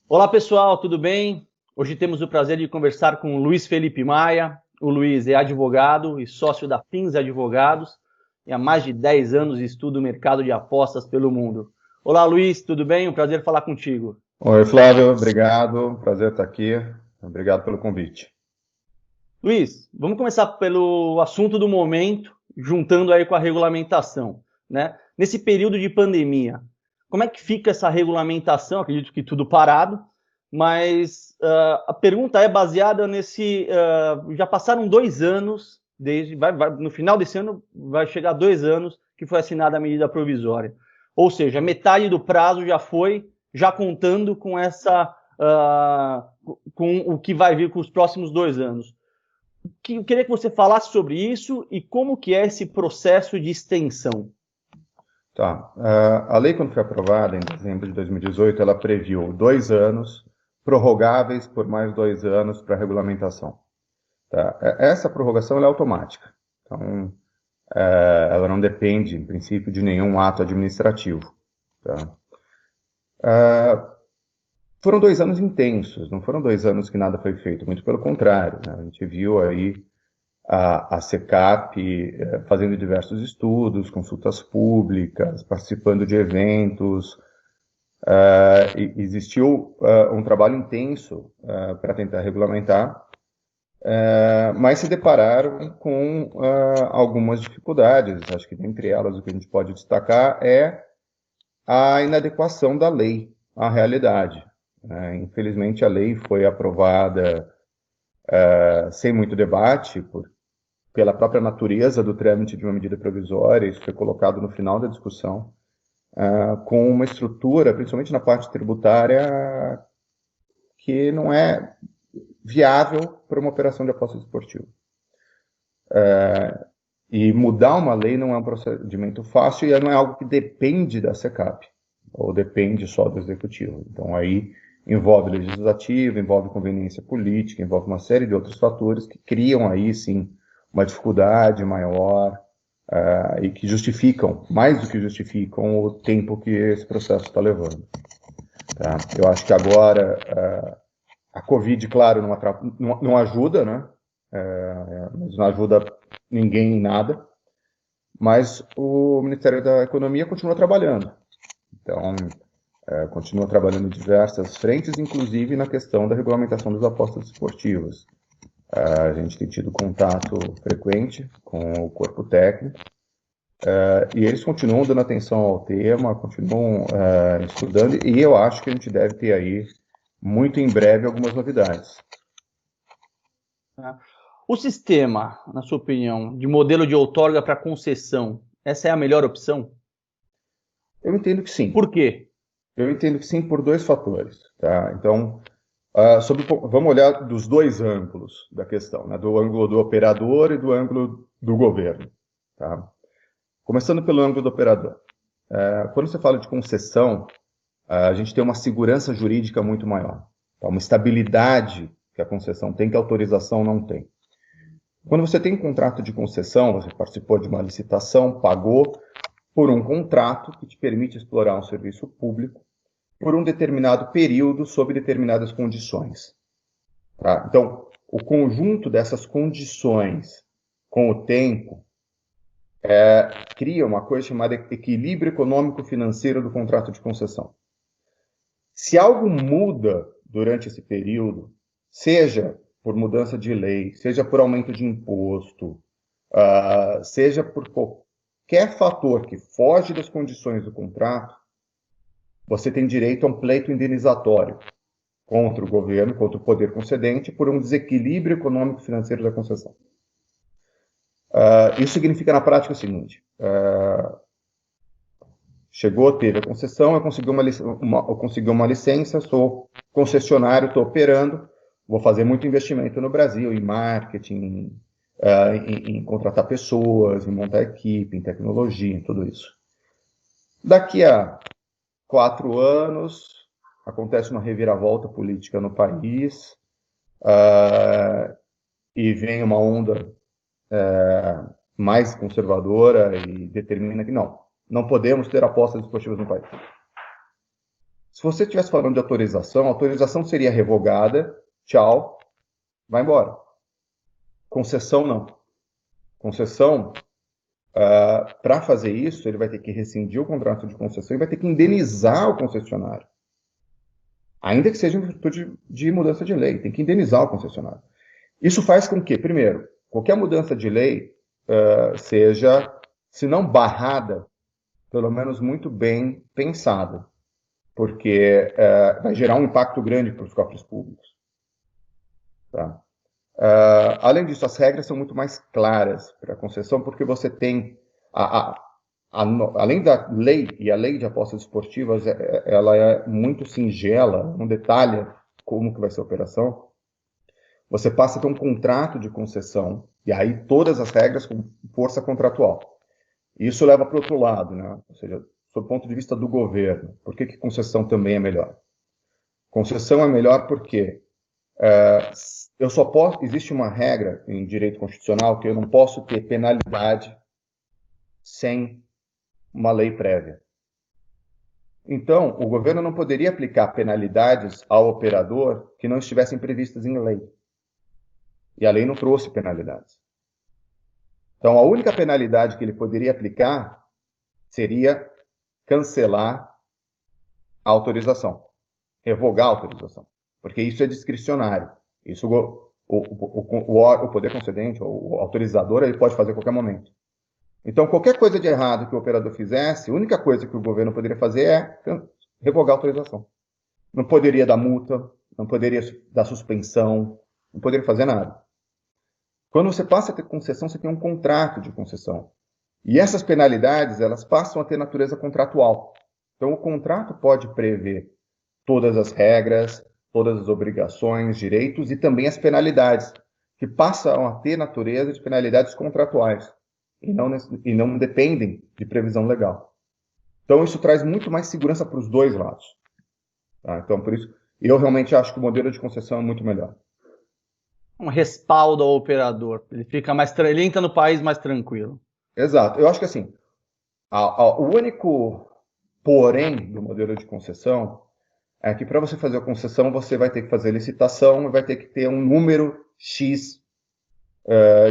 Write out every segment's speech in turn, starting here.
Olá pessoal, tudo bem? Hoje temos o prazer de conversar com o Luiz Felipe Maia. O Luiz é advogado e sócio da Fins Advogados e há mais de 10 anos estuda o mercado de apostas pelo mundo. Olá Luiz, tudo bem? Um prazer falar contigo. Oi, Flávio, obrigado. Prazer estar aqui. Obrigado pelo convite. Luiz, vamos começar pelo assunto do momento, juntando aí com a regulamentação, né? Nesse período de pandemia, como é que fica essa regulamentação? Acredito que tudo parado, mas a pergunta é baseada nesse. Já passaram 2 anos, no final desse ano vai chegar 2 anos que foi assinada a medida provisória. Ou seja, metade do prazo já foi, já contando com essa. Com o que vai vir com os próximos 2 anos. Eu queria que você falasse sobre isso e como que é esse processo de extensão. Tá. A lei, quando foi aprovada em dezembro de 2018, ela previu 2 anos, prorrogáveis por mais 2 anos para regulamentação. Tá? Essa prorrogação ela é automática. Então, ela não depende, em princípio, de nenhum ato administrativo. Tá? Foram 2 anos intensos, não foram 2 anos que nada foi feito, muito pelo contrário. Né? A gente viu aí a SECAP fazendo diversos estudos, consultas públicas, participando de eventos. Existiu um trabalho intenso para tentar regulamentar, mas se depararam com algumas dificuldades. Acho que dentre elas o que a gente pode destacar é a inadequação da lei à realidade. Infelizmente a lei foi aprovada sem muito debate, pela própria natureza do trâmite de uma medida provisória. Isso foi colocado no final da discussão, com uma estrutura, principalmente na parte tributária, que não é viável para uma operação de aposta esportiva. E mudar uma lei não é um procedimento fácil e não é algo que depende da SECAP, ou depende só do executivo. Então aí envolve legislativo, envolve conveniência política, envolve uma série de outros fatores que criam aí sim uma dificuldade maior e que justificam, mais do que justificam, o tempo que esse processo está levando. Tá? Eu acho que agora a Covid, claro, não ajuda, né? Não ajuda ninguém em nada, mas o Ministério da Economia continua trabalhando. Então, continua trabalhando em diversas frentes, inclusive na questão da regulamentação das apostas esportivas. A gente tem tido contato frequente com o corpo técnico, e eles continuam dando atenção ao tema, continuam estudando, e eu acho que a gente deve ter aí, muito em breve, algumas novidades. O sistema, na sua opinião, de modelo de outorga para concessão, essa é a melhor opção? Eu entendo que sim. Por quê? Eu entendo que sim por dois fatores. Tá? Então, vamos olhar dos dois ângulos da questão, né? Do ângulo do operador e do ângulo do governo. Tá? Começando pelo ângulo do operador. Quando você fala de concessão, a gente tem uma segurança jurídica muito maior. Tá? Uma estabilidade que a concessão tem, que a autorização não tem. Quando você tem um contrato de concessão, você participou de uma licitação, pagou por um contrato que te permite explorar um serviço público por um determinado período, sob determinadas condições. Tá? Então, o conjunto dessas condições com o tempo cria uma coisa chamada equilíbrio econômico-financeiro do contrato de concessão. Se algo muda durante esse período, seja por mudança de lei, seja por aumento de imposto, seja por qualquer fator que foge das condições do contrato, você tem direito a um pleito indenizatório contra o governo, contra o poder concedente, por um desequilíbrio econômico-financeiro da concessão. Isso significa, na prática, o seguinte: chegou, teve a concessão, eu consegui uma licença, sou concessionário, estou operando, vou fazer muito investimento no Brasil, em marketing, em contratar pessoas, em montar equipe, em tecnologia, em tudo isso. Daqui a 4 anos, acontece uma reviravolta política no país, e vem uma onda mais conservadora e determina que não podemos ter apostas esportivas no país. Se você estivesse falando de autorização, a autorização seria revogada, tchau, vai embora. Concessão, não. Concessão, para fazer isso, ele vai ter que rescindir o contrato de concessão e vai ter que indenizar o concessionário. Ainda que seja em virtude de mudança de lei, tem que indenizar o concessionário. Isso faz com que, primeiro, qualquer mudança de lei seja, se não barrada, pelo menos muito bem pensada, porque vai gerar um impacto grande para os cofres públicos. Tá? Além disso, as regras são muito mais claras para a concessão, porque você tem, além da lei, e a lei de apostas esportivas, ela é muito singela, não detalha como que vai ser a operação. Você passa a ter um contrato de concessão, e aí todas as regras com força contratual. Isso leva para o outro lado, né? Ou seja, sob o ponto de vista do governo. Por que concessão também é melhor? Concessão é melhor porque eu só posso. Existe uma regra em direito constitucional que eu não posso ter penalidade sem uma lei prévia. Então, o governo não poderia aplicar penalidades ao operador que não estivessem previstas em lei. E a lei não trouxe penalidades. Então, a única penalidade que ele poderia aplicar seria cancelar a autorização, revogar a autorização, porque isso é discricionário. Isso o poder concedente, o autorizador, ele pode fazer a qualquer momento. Então, qualquer coisa de errado que o operador fizesse, a única coisa que o governo poderia fazer é revogar a autorização. Não poderia dar multa, não poderia dar suspensão, não poderia fazer nada. Quando você passa a ter concessão, você tem um contrato de concessão. E essas penalidades, elas passam a ter natureza contratual. Então, o contrato pode prever todas as regras, todas as obrigações, direitos e também as penalidades, que passam a ter natureza de penalidades contratuais e não dependem de previsão legal. Então, isso traz muito mais segurança para os dois lados. Tá? Então, por isso, eu realmente acho que o modelo de concessão é muito melhor. Um respaldo ao operador. Ele fica ele entra no país mais tranquilo. Exato. Eu acho que assim, o único porém do modelo de concessão é que para você fazer a concessão você vai ter que fazer licitação e vai ter que ter um número X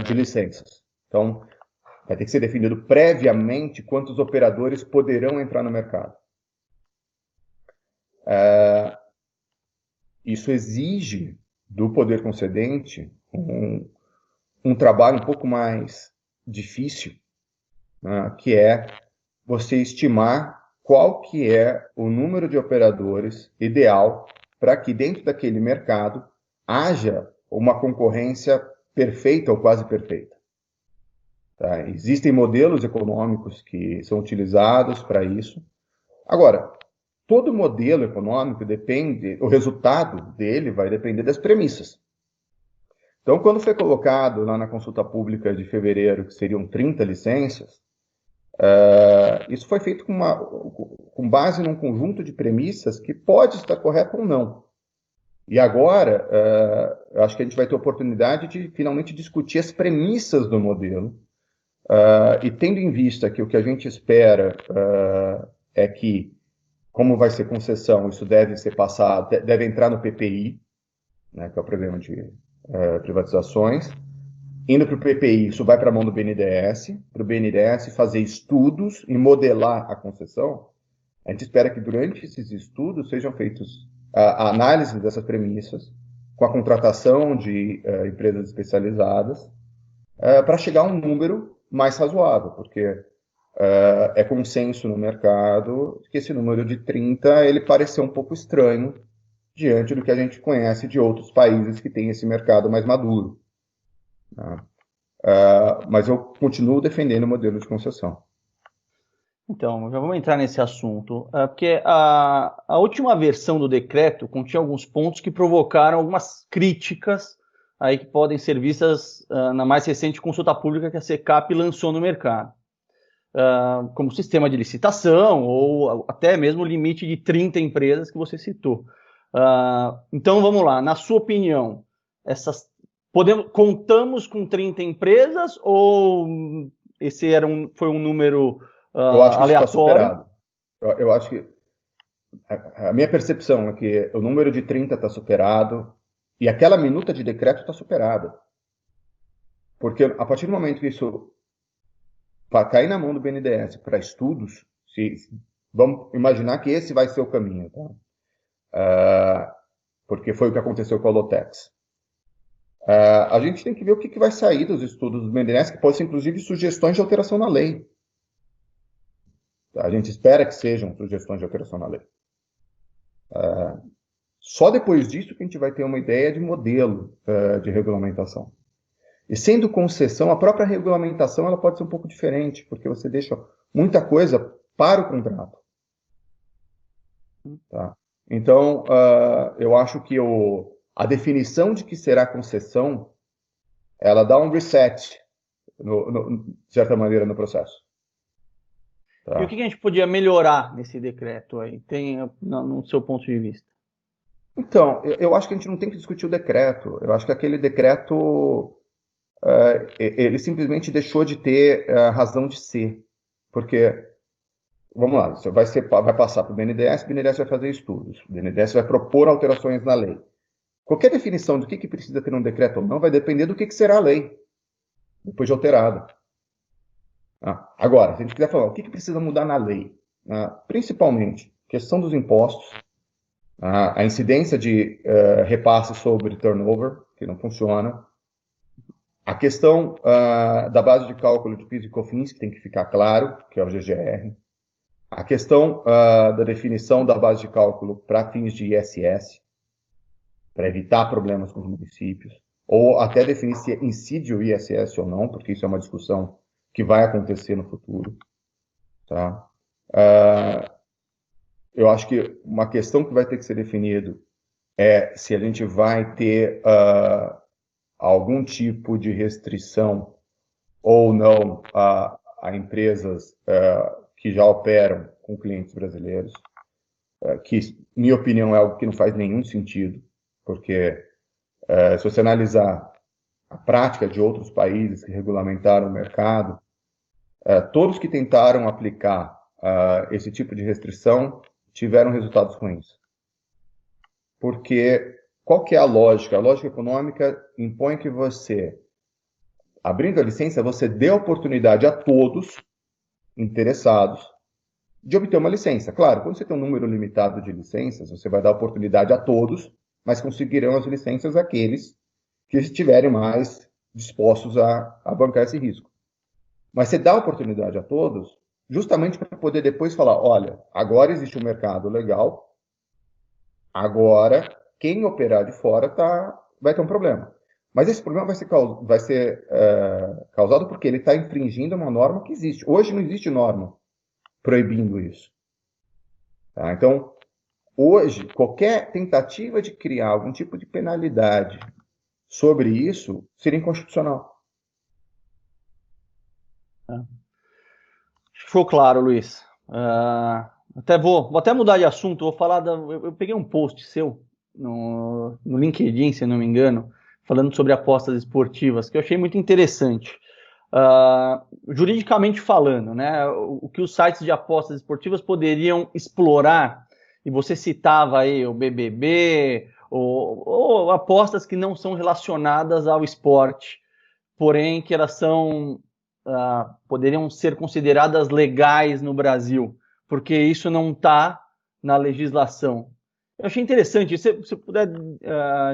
de licenças. Então, vai ter que ser definido previamente quantos operadores poderão entrar no mercado. Isso exige do poder concedente um trabalho um pouco mais difícil, né, que é você estimar qual que é o número de operadores ideal para que dentro daquele mercado haja uma concorrência perfeita ou quase perfeita. Tá? Existem modelos econômicos que são utilizados para isso. Agora, todo modelo econômico depende, o resultado dele vai depender das premissas. Então, quando foi colocado lá na consulta pública de fevereiro que seriam 30 licenças, isso foi feito com base num conjunto de premissas que pode estar correto ou não. E agora, eu acho que a gente vai ter a oportunidade de finalmente discutir as premissas do modelo, e tendo em vista que o que a gente espera é que, como vai ser concessão, isso deve ser passado, deve entrar no PPI, né, que é o Programa de Privatizações. Indo para o PPI, isso vai para a mão do BNDES, para o BNDES fazer estudos e modelar a concessão. A gente espera que durante esses estudos sejam feitos a análise dessas premissas, com a contratação de empresas especializadas, para chegar a um número mais razoável, porque é consenso no mercado que esse número de 30 ele pareceu um pouco estranho diante do que a gente conhece de outros países que têm esse mercado mais maduro. Mas eu continuo defendendo o modelo de concessão. Então, já vamos entrar nesse assunto, porque a última versão do decreto continha alguns pontos que provocaram algumas críticas aí que podem ser vistas na mais recente consulta pública que a SECAP lançou no mercado, como sistema de licitação ou até mesmo o limite de 30 empresas que você citou. Então, vamos lá, na sua opinião, contamos com 30 empresas ou esse foi um número eu acho que aleatório? isso está superado. Eu acho que a minha percepção é que o número de 30 está superado e aquela minuta de decreto está superada. Porque a partir do momento que isso cair na mão do BNDES para estudos, vamos imaginar que esse vai ser o caminho, tá? Porque foi o que aconteceu com a Lotex. A gente tem que ver o que vai sair dos estudos do BNDES, que pode ser inclusive sugestões de alteração na lei. A gente espera que sejam sugestões de alteração na lei. Só depois disso que a gente vai ter uma ideia de modelo de regulamentação. E sendo concessão, a própria regulamentação ela pode ser um pouco diferente, porque você deixa muita coisa para o contrato. Tá? Então, eu acho que a definição de que será concessão, ela dá um reset, de certa maneira, no processo. Tá? E o que a gente podia melhorar nesse decreto aí, no seu ponto de vista? Então, eu acho que a gente não tem que discutir o decreto. Eu acho que aquele decreto, ele simplesmente deixou de ter razão de ser. Porque, vamos lá, você vai passar para o BNDES vai fazer estudos, o BNDES vai propor alterações na lei. Qualquer definição do que precisa ter um decreto ou não vai depender do que será a lei, depois de alterada. Agora, se a gente quiser falar o que precisa mudar na lei, principalmente questão dos impostos, a incidência de repasse sobre turnover, que não funciona, a questão da base de cálculo de PIS e COFINS, que tem que ficar claro, que é o GGR, a questão da definição da base de cálculo para fins de ISS, para evitar problemas com os municípios, ou até definir se incide o ISS ou não, porque isso é uma discussão que vai acontecer no futuro. Tá? Eu acho que uma questão que vai ter que ser definido é se a gente vai ter algum tipo de restrição ou não a empresas que já operam com clientes brasileiros, que, minha opinião, é algo que não faz nenhum sentido, porque se você analisar a prática de outros países que regulamentaram o mercado, todos que tentaram aplicar esse tipo de restrição tiveram resultados ruins. Porque qual que é a lógica? A lógica econômica impõe que você, abrindo a licença, você dê a oportunidade a todos interessados de obter uma licença. Claro, quando você tem um número limitado de licenças, você vai dar oportunidade a todos, mas conseguirão as licenças aqueles que estiverem mais dispostos a bancar esse risco. Mas você dá oportunidade a todos, justamente para poder depois falar, olha, agora existe um mercado legal, agora quem operar de fora vai ter um problema. Mas esse problema vai ser causado porque ele está infringindo uma norma que existe. Hoje não existe norma proibindo isso. Tá? Então, hoje, qualquer tentativa de criar algum tipo de penalidade sobre isso seria inconstitucional. Acho que ficou claro, Luiz. Vou até mudar de assunto. Vou falar eu peguei um post seu no LinkedIn, se não me engano, falando sobre apostas esportivas, que eu achei muito interessante. Juridicamente falando, né, o que os sites de apostas esportivas poderiam explorar, e você citava aí o BBB, ou apostas que não são relacionadas ao esporte, porém que elas poderiam ser consideradas legais no Brasil, porque isso não está na legislação. Eu achei interessante, se você puder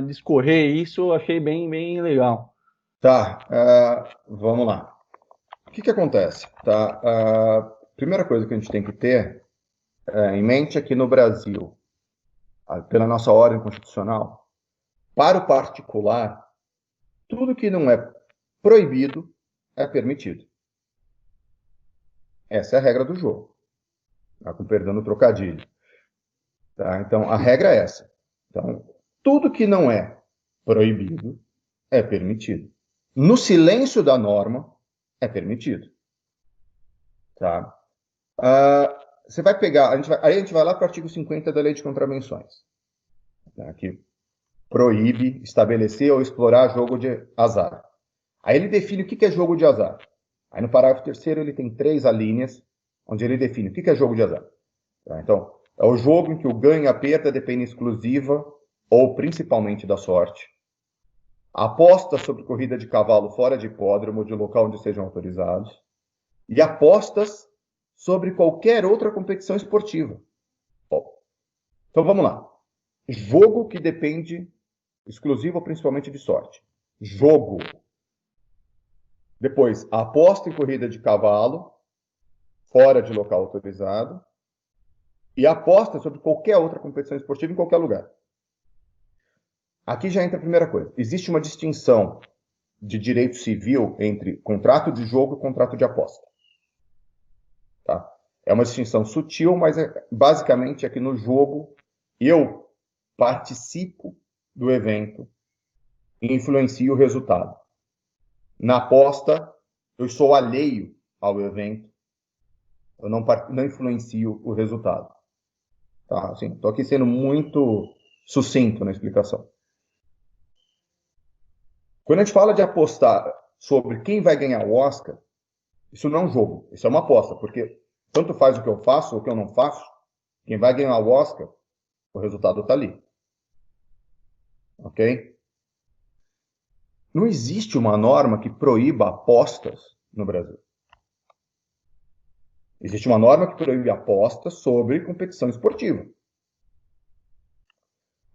discorrer isso, eu achei bem, bem legal. Tá, vamos lá. O que acontece? Tá? A primeira coisa que a gente tem que ter em mente é que no Brasil, pela nossa ordem constitucional, para o particular, tudo que não é proibido é permitido. Essa é a regra do jogo. Tá? Com perdão do trocadilho. Tá? Então, a regra é essa. Então, tudo que não é proibido é permitido. No silêncio da norma, é permitido. Tá? Você vai pegar, aí a gente vai lá para o artigo 50 da Lei de Contravenções, tá? Que proíbe estabelecer ou explorar jogo de azar. Aí ele define o que é jogo de azar. Aí no parágrafo 3º ele tem 3 alíneas, onde ele define o que é jogo de azar. Tá? Então, É o jogo em que o ganho e a perda dependem exclusiva ou principalmente da sorte. Apostas sobre corrida de cavalo fora de hipódromo, de local onde sejam autorizados. E apostas sobre qualquer outra competição esportiva. Bom, então vamos lá. Jogo que depende exclusivo ou principalmente de sorte. Jogo. Depois, aposta em corrida de cavalo fora de local autorizado. E aposta sobre qualquer outra competição esportiva em qualquer lugar. Aqui já entra a primeira coisa. Existe uma distinção de direito civil entre contrato de jogo e contrato de aposta. Tá? É uma distinção sutil, mas basicamente aqui no jogo eu participo do evento e influencio o resultado. Na aposta, eu sou alheio ao evento, eu não influencio o resultado. Tá? Assim, estou aqui sendo muito sucinto na explicação. Quando a gente fala de apostar sobre quem vai ganhar o Oscar, isso não é um jogo, isso é uma aposta, porque tanto faz o que eu faço ou o que eu não faço, quem vai ganhar o Oscar, o resultado está ali. Ok? Não existe uma norma que proíba apostas no Brasil. Existe uma norma que proíbe apostas sobre competição esportiva.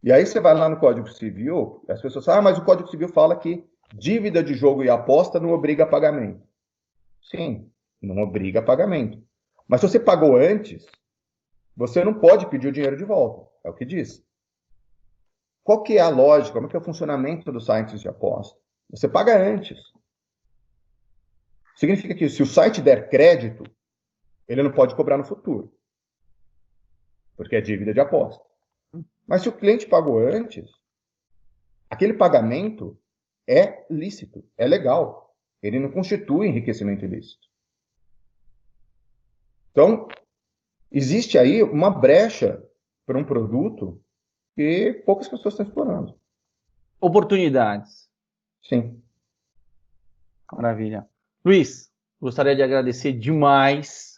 E aí você vai lá no Código Civil, as pessoas falam, mas o Código Civil fala que dívida de jogo e aposta não obriga a pagamento. Sim, não obriga a pagamento. Mas se você pagou antes, você não pode pedir o dinheiro de volta. É o que diz. Qual que é a lógica? Como é que é o funcionamento dos sites de aposta? Você paga antes. Significa que se o site der crédito, ele não pode cobrar no futuro. Porque é dívida de aposta. Mas se o cliente pagou antes, aquele pagamento é lícito, é legal. Ele não constitui enriquecimento ilícito. Então, existe aí uma brecha para um produto que poucas pessoas estão explorando. Oportunidades. Sim. Maravilha. Luiz, gostaria de agradecer demais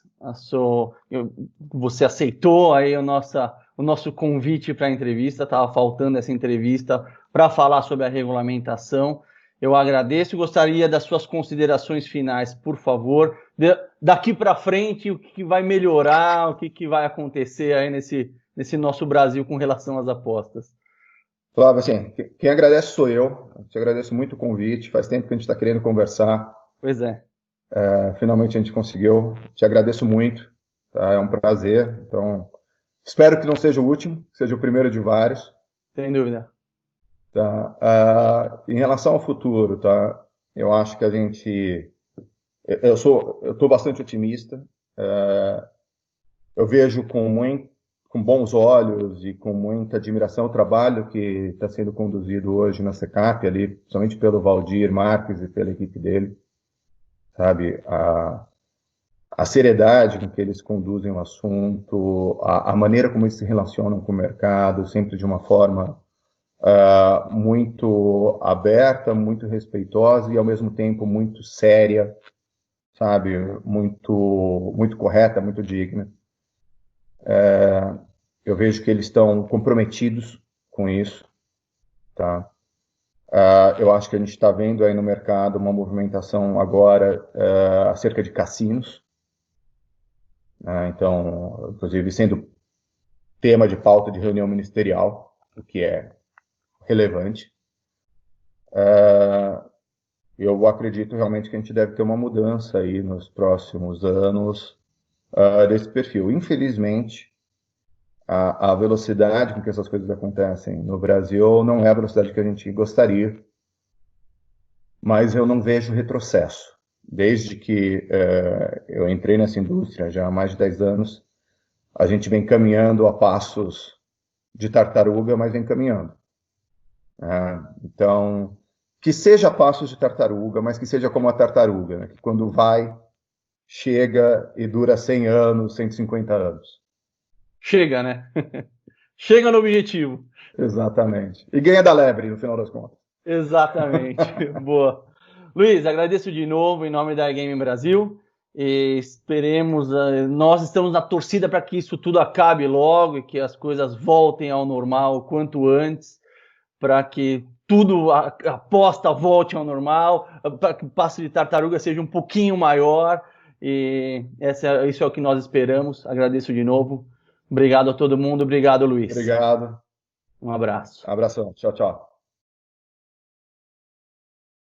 você aceitou aí o nosso convite para a entrevista, estava faltando essa entrevista para falar sobre a regulamentação. Eu agradeço e gostaria das suas considerações finais, por favor. Daqui para frente, o que vai melhorar, o que vai acontecer aí nesse nosso Brasil com relação às apostas? Flávio, assim, quem agradece sou eu. Te agradeço muito o convite. Faz tempo que a gente está querendo conversar. Pois é. Finalmente a gente conseguiu. Te agradeço muito. Tá? É um prazer. Então, espero que não seja o último, que seja o primeiro de vários. Sem dúvida. Tá? Em relação ao futuro, tá? Eu acho que a gente... Eu estou bastante otimista. Eu vejo com bons olhos e com muita admiração o trabalho que está sendo conduzido hoje na SECAP, ali, somente pelo Valdir Marques e pela equipe dele. Sabe? A seriedade com que eles conduzem o assunto, a maneira como eles se relacionam com o mercado, sempre de uma forma muito aberta, muito respeitosa e, ao mesmo tempo, muito séria, sabe? Muito correta, muito digna. Eu vejo que eles estão comprometidos com isso, tá? Eu acho que a gente está vendo aí no mercado uma movimentação agora acerca de cassinos, então, inclusive sendo tema de pauta de reunião ministerial, o que é relevante. Eu acredito realmente que a gente deve ter uma mudança aí nos próximos anos desse perfil. Infelizmente, a velocidade com que essas coisas acontecem no Brasil não é a velocidade que a gente gostaria, mas eu não vejo retrocesso. Desde que eu entrei nessa indústria, já há mais de 10 anos, a gente vem caminhando a passos de tartaruga, mas vem caminhando. Então, que seja a passos de tartaruga, mas que seja como a tartaruga, né? Que quando vai, chega e dura 100 anos, 150 anos. Chega, né? Chega no objetivo. Exatamente. E ganha da lebre, no final das contas. Exatamente. Boa. Luiz, agradeço de novo em nome da iGaming Brasil E esperemos, nós estamos na torcida para que isso tudo acabe logo e que as coisas voltem ao normal o quanto antes, para que tudo, a aposta volte ao normal, para que o passe de tartaruga seja um pouquinho maior, e isso é o que nós esperamos. Agradeço de novo. Obrigado a todo mundo. Obrigado, Luiz. Obrigado. Um abraço. Abração. Tchau, tchau.